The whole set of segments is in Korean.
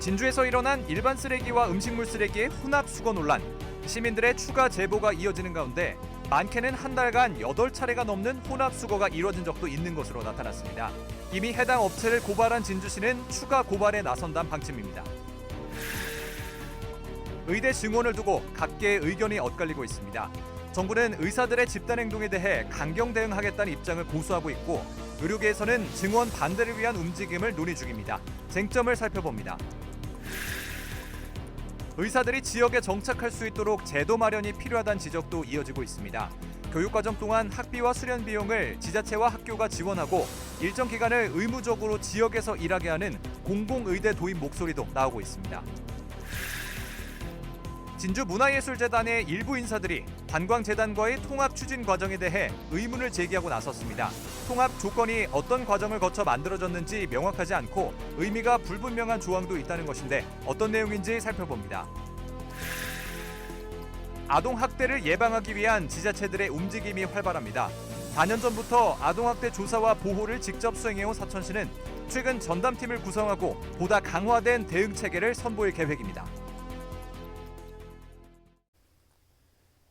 진주에서 일어난 일반 쓰레기와 음식물 쓰레기의 혼합 수거 논란. 시민들의 추가 제보가 이어지는 가운데 많게는 한 달간 8차례가 넘는 혼합 수거가 이뤄진 적도 있는 것으로 나타났습니다. 이미 해당 업체를 고발한 진주시는 추가 고발에 나선다는 방침입니다. 의대 증원을 두고 각계의 의견이 엇갈리고 있습니다. 정부는 의사들의 집단 행동에 대해 강경 대응하겠다는 입장을 고수하고 있고, 의료계에서는 증원 반대를 위한 움직임을 논의 중입니다. 쟁점을 살펴봅니다. 의사들이 지역에 정착할 수 있도록 제도 마련이 필요하다는 지적도 이어지고 있습니다. 교육과정 동안 학비와 수련 비용을 지자체와 학교가 지원하고 일정 기간을 의무적으로 지역에서 일하게 하는 공공의대 도입 목소리도 나오고 있습니다. 진주문화예술재단의 일부 인사들이 관광재단과의 통합 추진 과정에 대해 의문을 제기하고 나섰습니다. 통합 조건이 어떤 과정을 거쳐 만들어졌는지 명확하지 않고 의미가 불분명한 조항도 있다는 것인데 어떤 내용인지 살펴봅니다. 아동학대를 예방하기 위한 지자체들의 움직임이 활발합니다. 4년 전부터 아동학대 조사와 보호를 직접 수행해온 사천시는 최근 전담팀을 구성하고 보다 강화된 대응 체계를 선보일 계획입니다.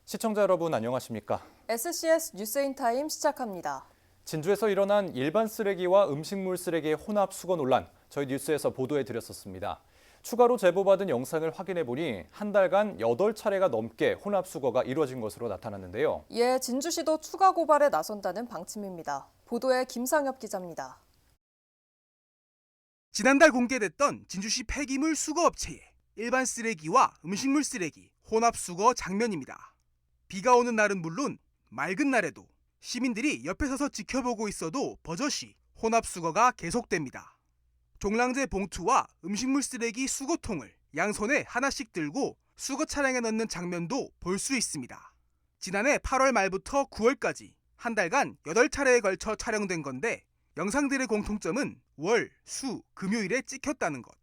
시청자 여러분 안녕하십니까? SCS 뉴스인타임 시작합니다. 진주에서 일어난 일반 쓰레기와 음식물 쓰레기의 혼합 수거 논란, 저희 뉴스에서 보도해드렸었습니다. 추가로 제보받은 영상을 확인해보니 한 달간 8차례가 넘게 혼합 수거가 이루어진 것으로 나타났는데요. 이에 진주시도 추가 고발에 나선다는 방침입니다. 보도에 김상엽 기자입니다. 지난달 공개됐던 진주시 폐기물 수거업체의 일반 쓰레기와 음식물 쓰레기 혼합 수거 장면입니다. 비가 오는 날은 물론 맑은 날에도 시민들이 옆에 서서 지켜보고 있어도 버젓이 혼합 수거가 계속됩니다. 종량제 봉투와 음식물 쓰레기 수거통을 양손에 하나씩 들고 수거 차량에 넣는 장면도 볼 수 있습니다. 지난해 8월 말부터 9월까지 한 달간 8차례에 걸쳐 촬영된 건데 영상들의 공통점은 월, 수, 금요일에 찍혔다는 것.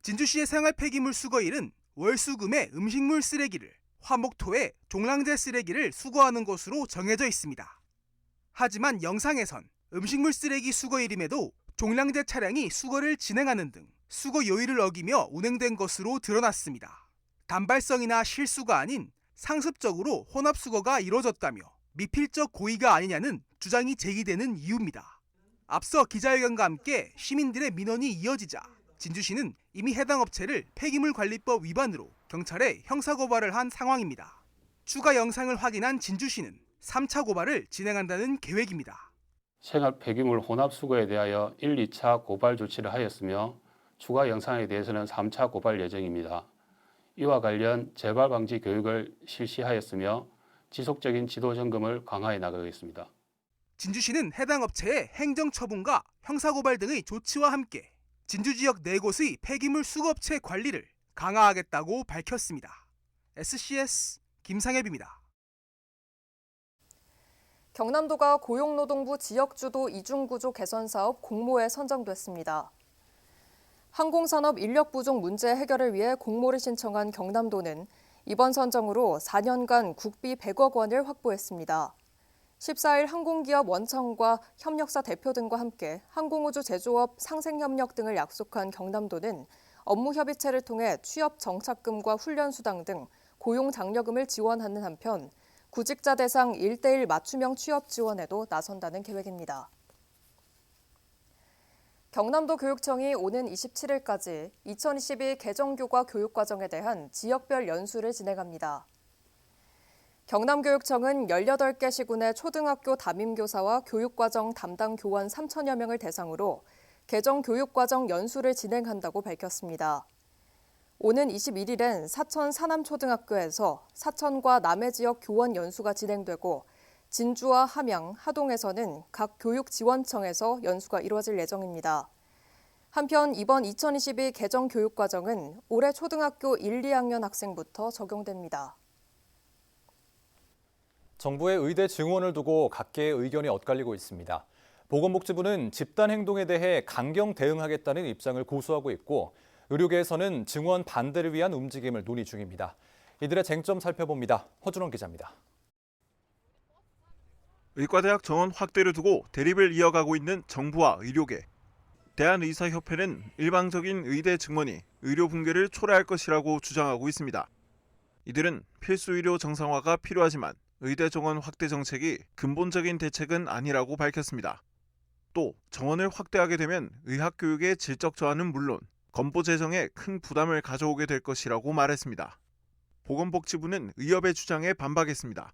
진주시의 생활 폐기물 수거일은 월, 수, 금의 음식물 쓰레기를, 화목토에 종량제 쓰레기를 수거하는 것으로 정해져 있습니다. 하지만 영상에선 음식물 쓰레기 수거일임에도 종량제 차량이 수거를 진행하는 등 수거 요일을 어기며 운행된 것으로 드러났습니다. 단발성이나 실수가 아닌 상습적으로 혼합 수거가 이뤄졌다며 미필적 고의가 아니냐는 주장이 제기되는 이유입니다. 앞서 기자회견과 함께 시민들의 민원이 이어지자 진주시는 이미 해당 업체를 폐기물관리법 위반으로 경찰에 형사고발을 한 상황입니다. 추가 영상을 확인한 진주시는 3차 고발을 진행한다는 계획입니다. 생활 폐기물 혼합 수거에 대하여 1, 2차 고발 조치를 하였으며 추가 영상에 대해서는 3차 고발 예정입니다. 이와 관련 재발 방지 교육을 실시하였으며 지속적인 지도 점검을 강화해 나가겠습니다. 진주시는 해당 업체의 행정처분과 형사고발 등의 조치와 함께 진주 지역 4곳의 폐기물 수거업체 관리를 강화하겠다고 밝혔습니다. SCS 김상엽입니다. 경남도가 고용노동부 지역주도 이중구조 개선 사업 공모에 선정됐습니다. 항공산업 인력 부족 문제 해결을 위해 공모를 신청한 경남도는 이번 선정으로 4년간 국비 100억 원을 확보했습니다. 14일 항공기업 원청과 협력사 대표 등과 함께 항공우주 제조업 상생협력 등을 약속한 경남도는 업무 협의체를 통해 취업 정착금과 훈련수당 등 고용 장려금을 지원하는 한편 구직자 대상 1:1 맞춤형 취업 지원에도 나선다는 계획입니다. 경남도 교육청이 오는 27일까지 2022 개정교과 교육과정에 대한 지역별 연수를 진행합니다. 경남교육청은 18개 시군의 초등학교 담임교사와 교육과정 담당 교원 3천여 명을 대상으로 개정교육과정 연수를 진행한다고 밝혔습니다. 오는 21일엔 사천 사남초등학교에서 사천과 남해 지역 교원 연수가 진행되고 진주와 함양, 하동에서는 각 교육지원청에서 연수가 이루어질 예정입니다. 한편 이번 2022 개정교육과정은 올해 초등학교 1, 2학년 학생부터 적용됩니다. 정부의 의대 증원을 두고 각계의 의견이 엇갈리고 있습니다. 보건복지부는 집단 행동에 대해 강경 대응하겠다는 입장을 고수하고 있고 의료계에서는 증원 반대를 위한 움직임을 논의 중입니다. 이들의 쟁점 살펴봅니다. 허준원 기자입니다. 의과대학 정원 확대를 두고 대립을 이어가고 있는 정부와 의료계. 대한의사협회는 일방적인 의대 증원이 의료 붕괴를 초래할 것이라고 주장하고 있습니다. 이들은 필수 의료 정상화가 필요하지만 의대 정원 확대 정책이 근본적인 대책은 아니라고 밝혔습니다. 또 정원을 확대하게 되면 의학 교육의 질적 저하는 물론 건보 재정에 큰 부담을 가져오게 될 것이라고 말했습니다. 보건복지부는 의협의 주장에 반박했습니다.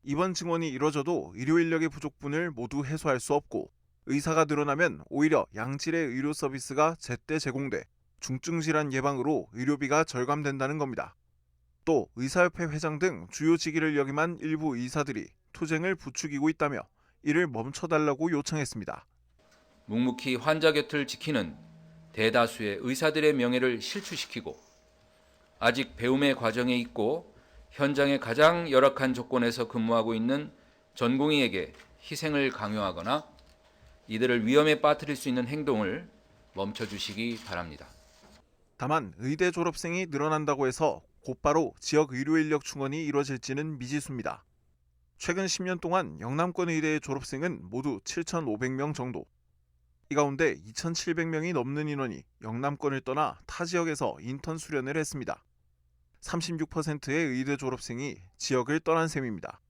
이번 증원이 이뤄져도 의료 인력의 부족분을 모두 해소할 수 없고 의사가 늘어나면 오히려 양질의 의료 서비스가 제때 제공돼 중증 질환 예방으로 의료비가 절감된다는 겁니다. 또 의사협회 회장 등 주요 직위를 역임한 일부 의사들이 투쟁을 부추기고 있다며 이를 멈춰달라고 요청했습니다. 묵묵히 환자 곁을 지키는 대다수의 의사들의 명예를 실추시키고 아직 배움의 과정에 있고 현장의 가장 열악한 조건에서 근무하고 있는 전공의에게 희생을 강요하거나 이들을 위험에 빠뜨릴 수 있는 행동을 멈춰주시기 바랍니다. 다만 의대 졸업생이 늘어난다고 해서 곧바로 지역 의료 인력 충원이 이뤄질지는 미지수입니다. 최근 10년 동안 영남권 의대의 졸업생은 모두 7,500명 정도. 이 가운데 2,700명이 넘는 인원이 영남권을 떠나 타 지역에서 인턴 수련을 했습니다. 36%의 의대 졸업생이 지역을 떠난 셈입니다.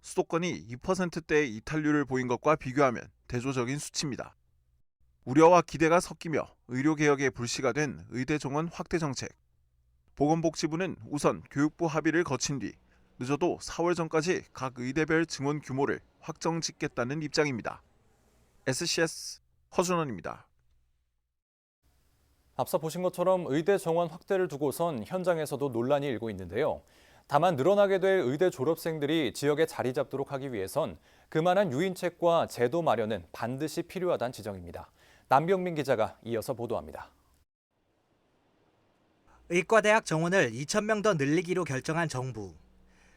수도권이 2%대의 이탈률을 보인 것과 비교하면 대조적인 수치입니다. 우려와 기대가 섞이며 의료개혁에 불씨가 된 의대 정원 확대 정책. 보건복지부는 우선 교육부 합의를 거친 뒤 늦어도 4월 전까지 각 의대별 증원 규모를 확정 짓겠다는 입장입니다. SCS 허준원입니다. 앞서 보신 것처럼 의대 정원 확대를 두고선 현장에서도 논란이 일고 있는데요. 다만 늘어나게 될 의대 졸업생들이 지역에 자리 잡도록 하기 위해선 그만한 유인책과 제도 마련은 반드시 필요하다는 지적입니다. 남경민 기자가 이어서 보도합니다. 의과대학 정원을 2,000명 더 늘리기로 결정한 정부.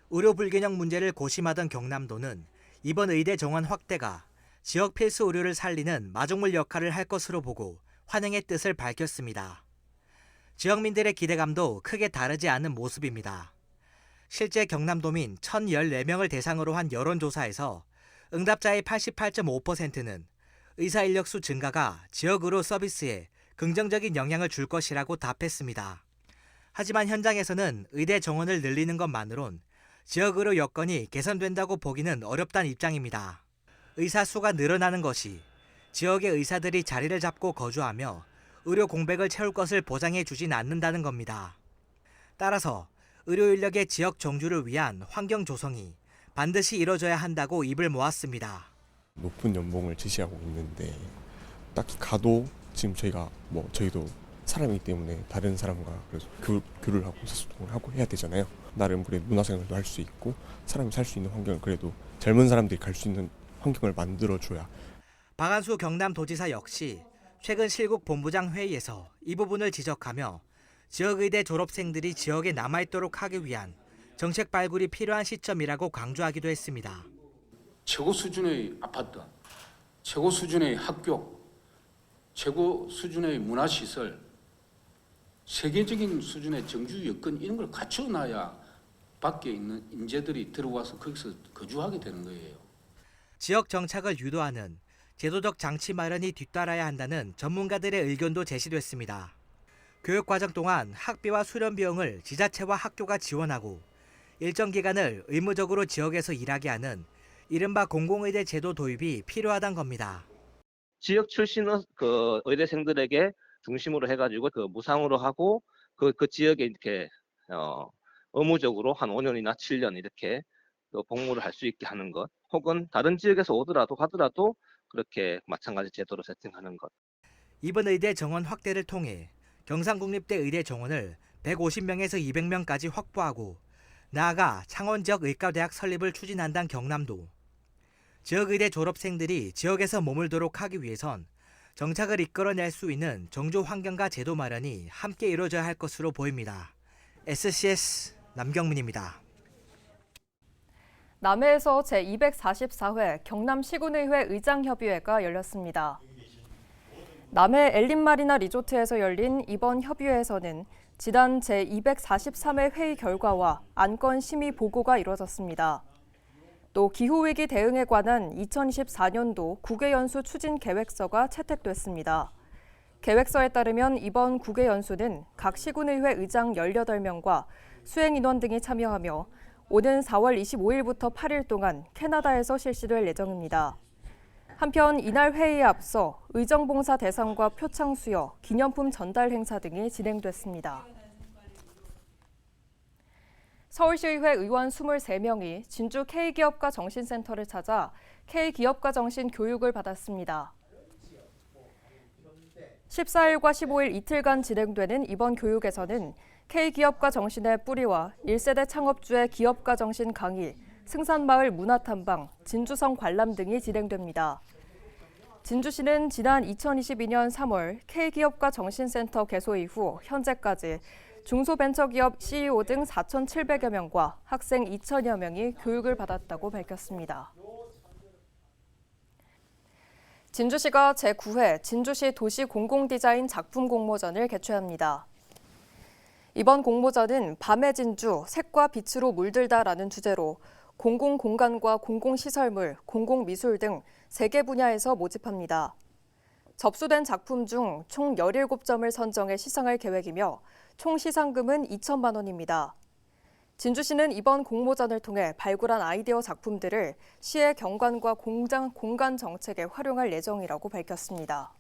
의료 불균형 문제를 고심하던 경남도는 이번 의대 정원 확대가 지역 필수 의료를 살리는 마중물 역할을 할 것으로 보고 환영의 뜻을 밝혔습니다. 지역민들의 기대감도 크게 다르지 않은 모습입니다. 실제 경남도민 1,014명을 대상으로 한 여론조사에서 응답자의 88.5%는 의사 인력수 증가가 지역 의료 서비스에 긍정적인 영향을 줄 것이라고 답했습니다. 하지만 현장에서는 의대 정원을 늘리는 것만으론 지역 의료 여건이 개선된다고 보기는 어렵다는 입장입니다. 의사 수가 늘어나는 것이 지역의 의사들이 자리를 잡고 거주하며 의료 공백을 채울 것을 보장해 주진 않는다는 겁니다. 따라서 의료 인력의 지역 정주를 위한 환경 조성이 반드시 이뤄져야 한다고 입을 모았습니다. 높은 연봉을 지시하고 있는데 딱히 가도 지금 저희도 사람이기 때문에 다른 사람과 그래서 교류를 하고 의사소통을 하고 해야 되잖아요. 나름 그래도 문화생활도 할 수 있고 사람이 살 수 있는 환경을 그래도 젊은 사람들이 갈 수 있는 환경을 만들어줘야. 박한수 경남도지사 역시 최근 실국 본부장 회의에서 이 부분을 지적하며 지역의대 졸업생들이 지역에 남아있도록 하기 위한 정책 발굴이 필요한 시점이라고 강조하기도 했습니다. 최고 수준의 아파트, 최고 수준의 학교, 최고 수준의 문화시설, 세계적인 수준의 정주 여건 이런 걸 갖춰놔야 밖에 있는 인재들이 들어와서 거기서 거주하게 되는 거예요. 지역 정착을 유도하는 제도적 장치 마련이 뒤따라야 한다는 전문가들의 의견도 제시됐습니다. 교육과정 동안 학비와 수련 비용을 지자체와 학교가 지원하고 일정 기간을 의무적으로 지역에서 일하게 하는 이른바 공공의대 제도 도입이 필요하단 겁니다. 지역 출신의 의대생들에게 중심으로 해가지고 무상으로 하고 그 지역에 이렇게 의무적으로 한 5년이나 7년 이렇게 복무를 할 수 있게 하는 것, 혹은 다른 지역에서 가더라도 그렇게 마찬가지 제도로 세팅하는 것. 이번 의대 정원 확대를 통해 경상국립대 의대 정원을 150명에서 200명까지 확보하고 나아가 창원 지역 의과대학 설립을 추진한다는 경남도. 지역의대 졸업생들이 지역에서 머물도록 하기 위해선 정착을 이끌어낼 수 있는 정조 환경과 제도 마련이 함께 이루어져야 할 것으로 보입니다. SCS 남경민입니다. 남해에서 제244회 경남시군의회 의장협의회가 열렸습니다. 남해 엘린마리나 리조트에서 열린 이번 협의회에서는 지난 제243회 회의 결과와 안건 심의 보고가 이뤄졌습니다. 또 기후위기 대응에 관한 2024년도 국외연수 추진 계획서가 채택됐습니다. 계획서에 따르면 이번 국외연수는 각 시군의회 의장 18명과 수행인원 등이 참여하며 오는 4월 25일부터 8일 동안 캐나다에서 실시될 예정입니다. 한편 이날 회의에 앞서 의정봉사 대상과 표창 수여, 기념품 전달 행사 등이 진행됐습니다. 서울시의회 의원 23명이 진주 K기업가 정신센터를 찾아 K기업가 정신 교육을 받았습니다. 14일과 15일 이틀간 진행되는 이번 교육에서는 K기업가 정신의 뿌리와 1세대 창업주의 기업가 정신 강의, 승산마을 문화탐방, 진주성 관람 등이 진행됩니다. 진주시는 지난 2022년 3월 K기업가 정신센터 개소 이후 현재까지 중소벤처기업 CEO 등 4,700여 명과 학생 2,000여 명이 교육을 받았다고 밝혔습니다. 진주시가 제9회 진주시 도시 공공디자인 작품 공모전을 개최합니다. 이번 공모전은 밤의 진주, 색과 빛으로 물들다라는 주제로 공공공간과 공공시설물, 공공미술 등 3개 분야에서 모집합니다. 접수된 작품 중 총 17점을 선정해 시상할 계획이며 총 시상금은 2천만 원입니다. 진주시는 이번 공모전을 통해 발굴한 아이디어 작품들을 시의 경관과 공간 정책에 활용할 예정이라고 밝혔습니다.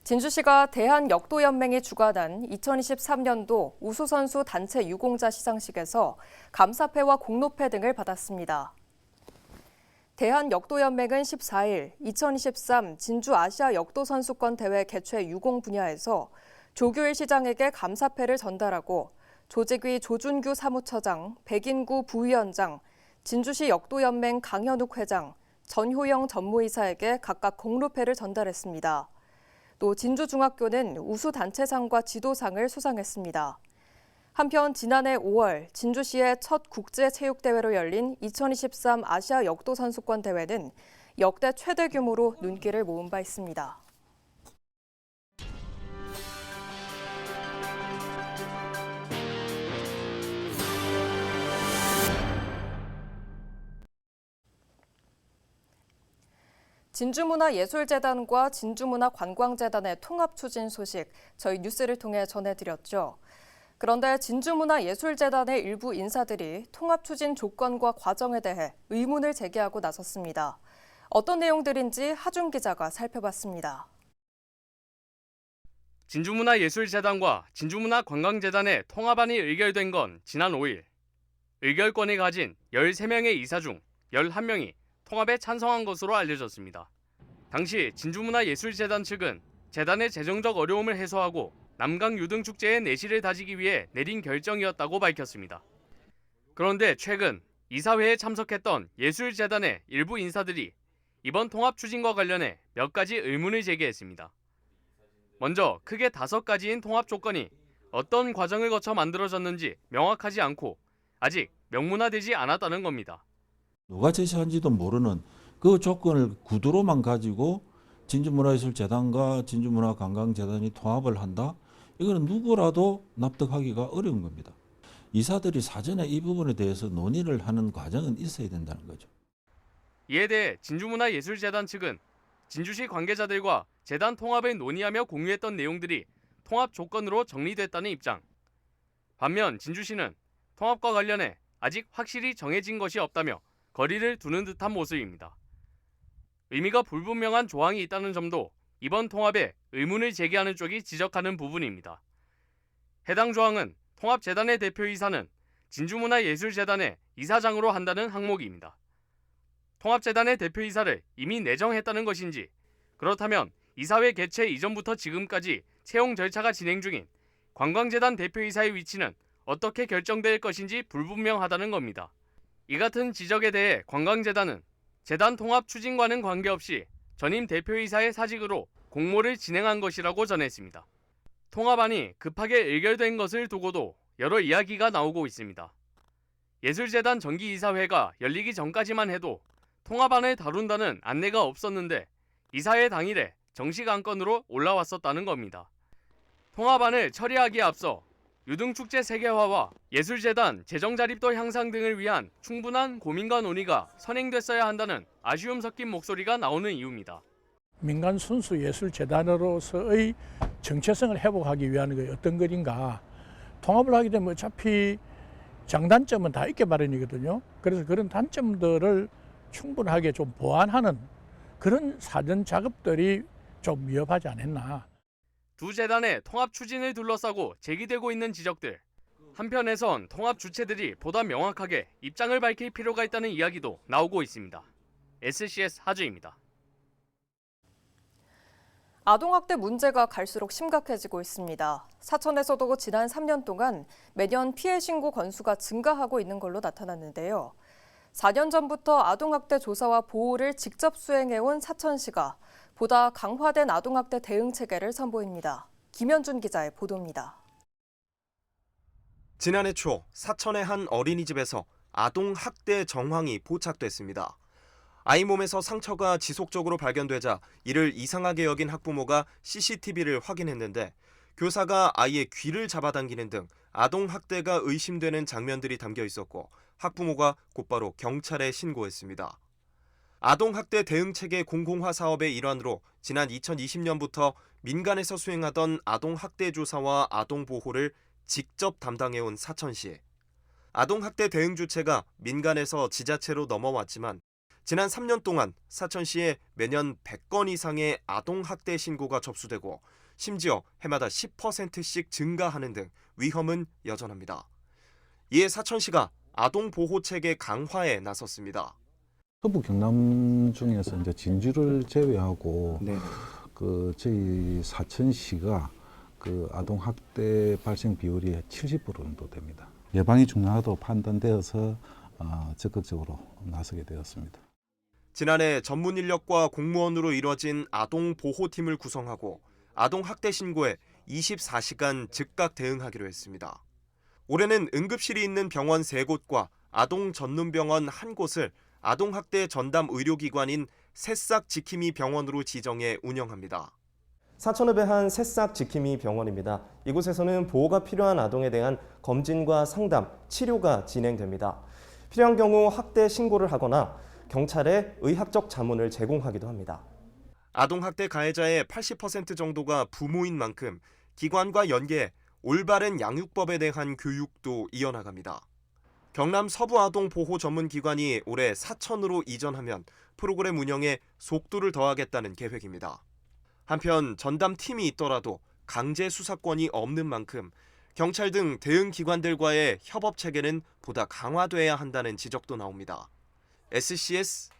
진주시가 대한역도연맹이 주관한 2023년도 우수선수 단체 유공자 시상식에서 감사패와 공로패 등을 받았습니다. 대한역도연맹은 14일 2023 진주 아시아 역도선수권 대회 개최 유공 분야에서 조규일 시장에게 감사패를 전달하고 조직위 조준규 사무처장, 백인구 부위원장, 진주시 역도연맹 강현욱 회장, 전효영 전무이사에게 각각 공로패를 전달했습니다. 또 진주중학교는 우수단체상과 지도상을 수상했습니다. 한편 지난해 5월 진주시의 첫 국제체육대회로 열린 2023 아시아 역도선수권 대회는 역대 최대 규모로 눈길을 모은 바 있습니다. 진주문화예술재단과 진주문화관광재단의 통합 추진 소식 저희 뉴스를 통해 전해드렸죠. 그런데 진주문화예술재단의 일부 인사들이 통합 추진 조건과 과정에 대해 의문을 제기하고 나섰습니다. 어떤 내용들인지 하준 기자가 살펴봤습니다. 진주문화예술재단과 진주문화관광재단의 통합안이 의결된 건 지난 5일. 의결권을 가진 13명의 이사 중 11명이 통합에 찬성한 것으로 알려졌습니다. 당시 진주문화예술재단 측은 재단의 재정적 어려움을 해소하고 남강 유등축제의 내실을 다지기 위해 내린 결정이었다고 밝혔습니다. 그런데 최근 이사회에 참석했던 예술재단의 일부 인사들이 이번 통합 추진과 관련해 몇 가지 의문을 제기했습니다. 먼저 크게 5가지인 통합 조건이 어떤 과정을 거쳐 만들어졌는지 명확하지 않고 아직 명문화되지 않았다는 겁니다. 누가 제시한지도 모르는 그 조건을 구두로만 가지고 진주문화예술재단과 진주문화관광재단이 통합을 한다? 이거는 누구라도 납득하기가 어려운 겁니다. 이사들이 사전에 이 부분에 대해서 논의를 하는 과정은 있어야 된다는 거죠. 이에 대해 진주문화예술재단 측은 진주시 관계자들과 재단 통합을 논의하며 공유했던 내용들이 통합 조건으로 정리됐다는 입장. 반면 진주시는 통합과 관련해 아직 확실히 정해진 것이 없다며 거리를 두는 듯한 모습입니다. 의미가 불분명한 조항이 있다는 점도 이번 통합에 의문을 제기하는 쪽이 지적하는 부분입니다. 해당 조항은 통합재단의 대표이사는 진주문화예술재단의 이사장으로 한다는 항목입니다. 통합재단의 대표이사를 이미 내정했다는 것인지, 그렇다면 이사회 개최 이전부터 지금까지 채용 절차가 진행 중인 관광재단 대표이사의 위치는 어떻게 결정될 것인지 불분명하다는 겁니다. 이 같은 지적에 대해 관광재단은 재단 통합 추진과는 관계없이 전임 대표이사의 사직으로 공모를 진행한 것이라고 전했습니다. 통합안이 급하게 의결된 것을 두고도 여러 이야기가 나오고 있습니다. 예술재단 정기이사회가 열리기 전까지만 해도 통합안을 다룬다는 안내가 없었는데 이사회 당일에 정식 안건으로 올라왔었다는 겁니다. 통합안을 처리하기에 앞서 유등축제 세계화와 예술재단 재정 자립도 향상 등을 위한 충분한 고민과 논의가 선행됐어야 한다는 아쉬움 섞인 목소리가 나오는 이유입니다. 민간 순수 예술재단으로서의 정체성을 회복하기 위한 게 어떤 것인가. 통합을 하게 되면 어차피 장단점은 다 있게 마련이거든요. 그래서 그런 단점들을 충분하게 좀 보완하는 그런 사전 작업들이 좀 위협하지 않았나. 두 재단의 통합 추진을 둘러싸고 제기되고 있는 지적들. 한편에선 통합 주체들이 보다 명확하게 입장을 밝힐 필요가 있다는 이야기도 나오고 있습니다. SCS 하주입니다. 아동학대 문제가 갈수록 심각해지고 있습니다. 사천에서도 지난 3년 동안 매년 피해 신고 건수가 증가하고 있는 걸로 나타났는데요. 4년 전부터 아동학대 조사와 보호를 직접 수행해온 사천시가 보다 강화된 아동학대 대응 체계를 선보입니다. 김현준 기자의 보도입니다. 지난해 초 사천의 한 어린이집에서 아동학대 정황이 포착됐습니다. 아이 몸에서 상처가 지속적으로 발견되자 이를 이상하게 여긴 학부모가 CCTV를 확인했는데 교사가 아이의 귀를 잡아당기는 등 아동학대가 의심되는 장면들이 담겨 있었고 학부모가 곧바로 경찰에 신고했습니다. 아동학대 대응체계 공공화 사업의 일환으로 지난 2020년부터 민간에서 수행하던 아동학대 조사와 아동보호를 직접 담당해온 사천시. 아동학대 대응 주체가 민간에서 지자체로 넘어왔지만 지난 3년 동안 사천시에 매년 100건 이상의 아동학대 신고가 접수되고 심지어 해마다 10%씩 증가하는 등 위험은 여전합니다. 이에 사천시가 아동보호체계 강화에 나섰습니다. 서부 경남 중에서 이제 진주를 제외하고 저희 사천시가 아동 학대 발생 비율이 70% 정도 됩니다. 예방이 중요하다고 판단되어서 적극적으로 나서게 되었습니다. 지난해 전문 인력과 공무원으로 이뤄진 아동보호팀을 구성하고 아동학대 신고에 24시간 즉각 대응하기로 했습니다. 올해는 응급실이 있는 병원 3곳과 아동 전문병원 1곳을 아동학대 전담 의료기관인 새싹 지킴이 병원으로 지정해 운영합니다. 사천읍의 한 새싹 지킴이 병원입니다. 이곳에서는 보호가 필요한 아동에 대한 검진과 상담, 치료가 진행됩니다. 필요한 경우 학대 신고를 하거나 경찰에 의학적 자문을 제공하기도 합니다. 아동학대 가해자의 80% 정도가 부모인 만큼 기관과 연계해 올바른 양육법에 대한 교육도 이어나갑니다. 경남 서부아동보호전문기관이 올해 사천으로 이전하면 프로그램 운영에 속도를 더하겠다는 계획입니다. 한편 전담팀이 있더라도 강제 수사권이 없는 만큼 경찰 등 대응 기관들과의 협업 체계는 보다 강화돼야 한다는 지적도 나옵니다. SCS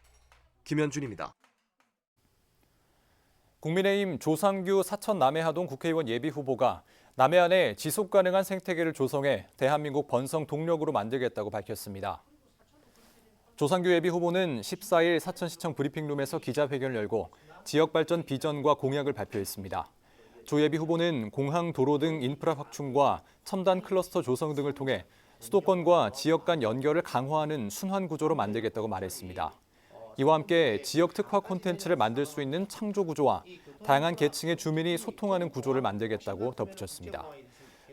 김현준입니다. 국민의힘 조상규 사천 남해하동 국회의원 예비후보가 남해안에 지속가능한 생태계를 조성해 대한민국 번성 동력으로 만들겠다고 밝혔습니다. 조상규 예비후보는 14일 사천시청 브리핑룸에서 기자회견을 열고 지역발전 비전과 공약을 발표했습니다. 조 예비후보는 공항, 도로 등 인프라 확충과 첨단 클러스터 조성 등을 통해 수도권과 지역 간 연결을 강화하는 순환 구조로 만들겠다고 말했습니다. 이와 함께 지역 특화 콘텐츠를 만들 수 있는 창조 구조와 다양한 계층의 주민이 소통하는 구조를 만들겠다고 덧붙였습니다.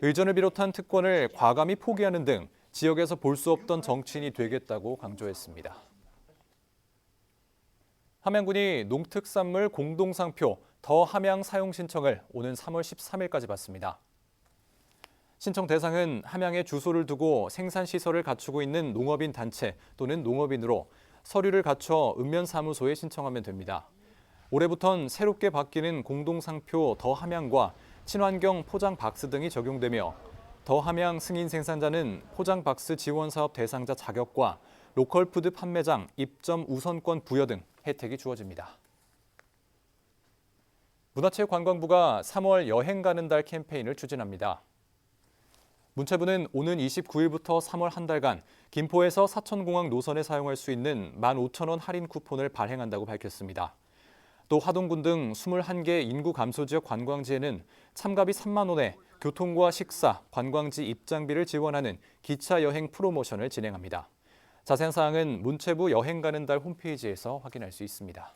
의전을 비롯한 특권을 과감히 포기하는 등 지역에서 볼 수 없던 정치인이 되겠다고 강조했습니다. 함양군이 농특산물 공동상표 더 함양 사용 신청을 오는 3월 13일까지 받습니다. 신청 대상은 함양에 주소를 두고 생산시설을 갖추고 있는 농업인 단체 또는 농업인으로 서류를 갖춰 읍면사무소에 신청하면 됩니다. 올해부턴 새롭게 바뀌는 공동상표 더 함양과 친환경 포장박스 등이 적용되며 더 함양 승인 생산자는 포장박스 지원사업 대상자 자격과 로컬푸드 판매장 입점 우선권 부여 등 혜택이 주어집니다. 문화체육관광부가 3월 여행 가는 달 캠페인을 추진합니다. 문체부는 오는 29일부터 3월 한 달간 김포에서 사천공항 노선에 사용할 수 있는 15,000원 할인 쿠폰을 발행한다고 밝혔습니다. 또 화동군 등 21개 인구 감소 지역 관광지에는 참가비 3만 원에 교통과 식사, 관광지 입장비를 지원하는 기차 여행 프로모션을 진행합니다. 자세한 사항은 문체부 여행 가는 달 홈페이지에서 확인할 수 있습니다.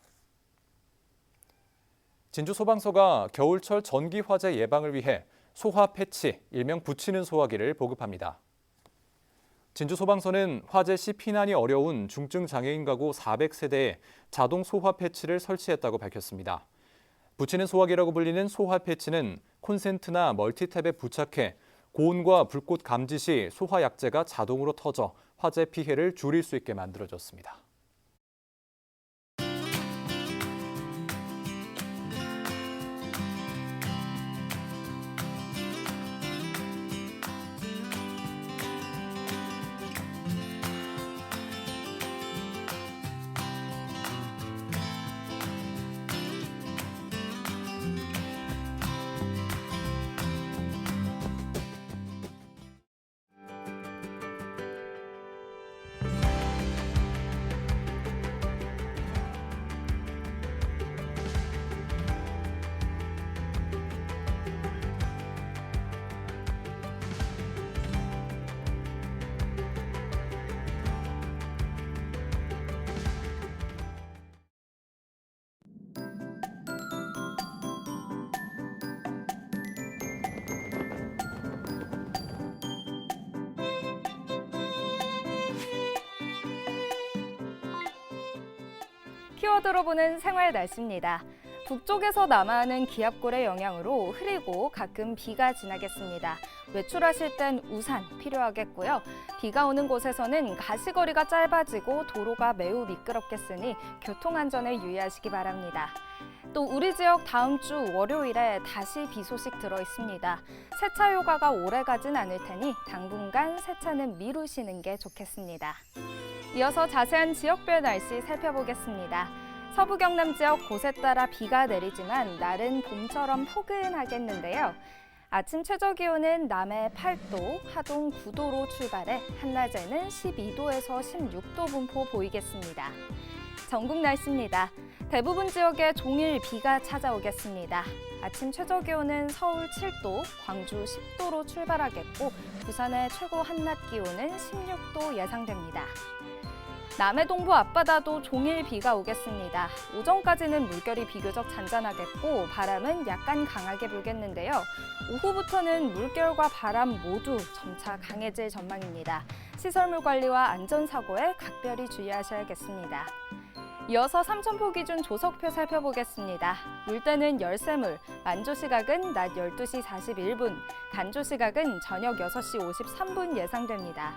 진주소방서가 겨울철 전기 화재 예방을 위해 소화 패치, 일명 붙이는 소화기를 보급합니다. 진주소방서는 화재 시 피난이 어려운 중증 장애인 가구 400세대에 자동 소화 패치를 설치했다고 밝혔습니다. 붙이는 소화기라고 불리는 소화 패치는 콘센트나 멀티탭에 부착해 고온과 불꽃 감지 시 소화 약재가 자동으로 터져 화재 피해를 줄일 수 있게 만들어졌습니다. 키워드로 보는 생활 날씨입니다. 북쪽에서 남하하는 기압골의 영향으로 흐리고 가끔 비가 지나겠습니다. 외출하실 땐 우산 필요하겠고요. 비가 오는 곳에서는 가시거리가 짧아지고 도로가 매우 미끄럽겠으니 교통안전에 유의하시기 바랍니다. 또 우리 지역 다음 주 월요일에 다시 비 소식 들어 있습니다. 세차 효과가 오래 가진 않을 테니 당분간 세차는 미루시는 게 좋겠습니다. 이어서 자세한 지역별 날씨 살펴보겠습니다. 서부 경남 지역 곳에 따라 비가 내리지만 날은 봄처럼 포근하겠는데요. 아침 최저 기온은 남해 8도, 하동 9도로 출발해 한낮에는 12도에서 16도 분포 보이겠습니다. 전국 날씨입니다. 대부분 지역에 종일 비가 찾아오겠습니다. 아침 최저 기온은 서울 7도, 광주 10도로 출발하겠고 부산의 최고 한낮 기온은 16도 예상됩니다. 남해 동부 앞바다도 종일 비가 오겠습니다. 오전까지는 물결이 비교적 잔잔하겠고 바람은 약간 강하게 불겠는데요. 오후부터는 물결과 바람 모두 점차 강해질 전망입니다. 시설물 관리와 안전사고에 각별히 주의하셔야겠습니다. 이어서 삼천포 기준 조석표 살펴보겠습니다. 물때는 열새물, 만조 시각은 낮 12시 41분, 간조 시각은 저녁 6시 53분 예상됩니다.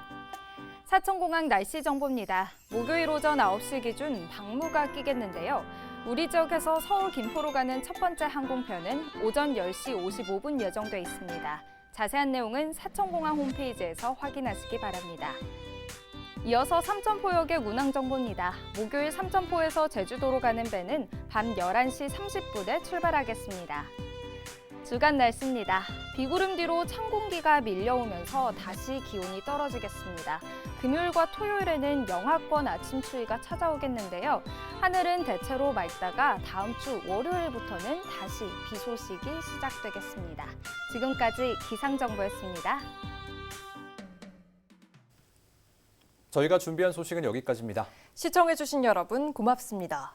사천공항 날씨 정보입니다. 목요일 오전 9시 기준 방무가 끼겠는데요. 우리 지역에서 서울 김포로 가는 첫 번째 항공편은 오전 10시 55분 예정돼 있습니다. 자세한 내용은 사천공항 홈페이지에서 확인하시기 바랍니다. 이어서 삼천포역의 운항 정보입니다. 목요일 삼천포에서 제주도로 가는 배는 밤 11시 30분에 출발하겠습니다. 주간 날씨입니다. 비구름 뒤로 찬 공기가 밀려오면서 다시 기온이 떨어지겠습니다. 금요일과 토요일에는 영하권 아침 추위가 찾아오겠는데요. 하늘은 대체로 맑다가 다음 주 월요일부터는 다시 비 소식이 시작되겠습니다. 지금까지 기상정보였습니다. 저희가 준비한 소식은 여기까지입니다. 시청해주신 여러분 고맙습니다.